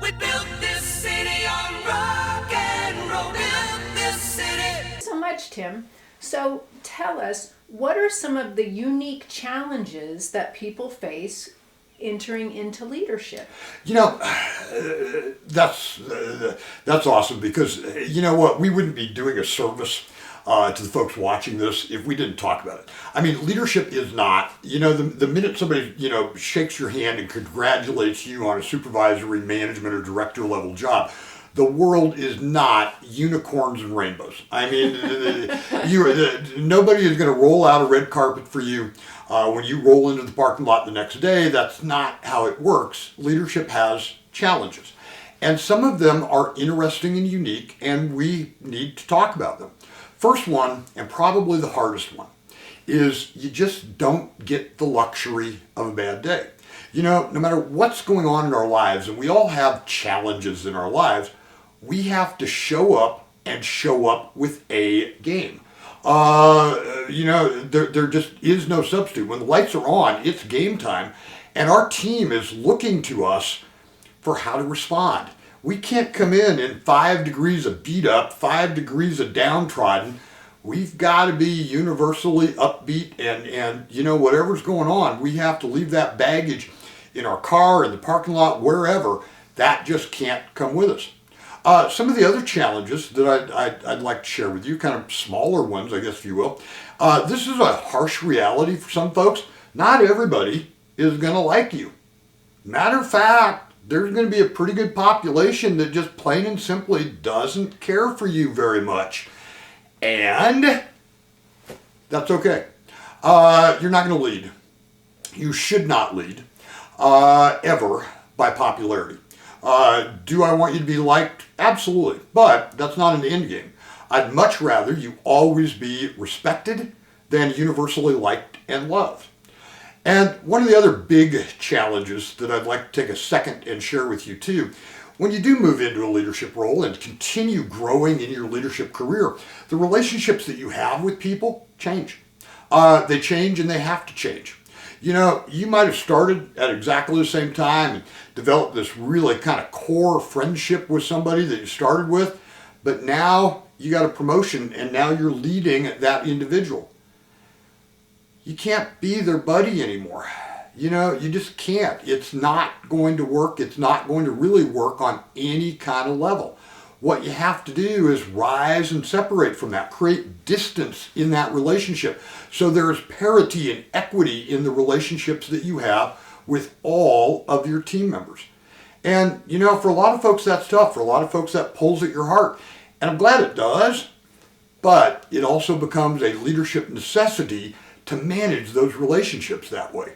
We built this city on rock and roll. Built this city. So much, Tim. So tell us, what are some of the unique challenges that people face entering into leadership? You know, that's awesome because you know what? We wouldn't be doing a service to the folks watching this if we didn't talk about it. I mean, leadership is not, you know, the minute somebody, you know, shakes your hand and congratulates you on a supervisory, management, or director level job, the world is not unicorns and rainbows. I mean, nobody is going to roll out a red carpet for you when you roll into the parking lot the next day. That's not how it works. Leadership has challenges. And some of them are interesting and unique, and we need to talk about them. First one, and probably the hardest one, is you just don't get the luxury of a bad day. You know, no matter what's going on in our lives, and we all have challenges in our lives, we have to show up and show up with a game. You know, there just is no substitute. When the lights are on, it's game time, and our team is looking to us for how to respond. We can't come in 5 degrees of beat up, 5 degrees of downtrodden. We've got to be universally upbeat and you know, whatever's going on, we have to leave that baggage in our car, in the parking lot, wherever. That just can't come with us. Some of the other challenges that I'd like to share with you, kind of smaller ones, I guess, if you will. This is a harsh reality for some folks. Not everybody is going to like you. Matter of fact, there's going to be a pretty good population that just plain and simply doesn't care for you very much. And that's okay. You're not going to lead. You should not lead ever by popularity. Do I want you to be liked? Absolutely. But that's not an end game. I'd much rather you always be respected than universally liked and loved. And one of the other big challenges that I'd like to take a second and share with you too, when you do move into a leadership role and continue growing in your leadership career, the relationships that you have with people change. They change and they have to change. You know, you might have started at exactly the same time and developed this really kind of core friendship with somebody that you started with, but now you got a promotion and now you're leading that individual. You can't be their buddy anymore. You know, you just can't. It's not going to work. It's not going to really work on any kind of level. What you have to do is rise and separate from that, create distance in that relationship so there is parity and equity in the relationships that you have with all of your team members. And, you know, for a lot of folks that's tough. For a lot of folks that pulls at your heart. And I'm glad it does, but it also becomes a leadership necessity to manage those relationships that way.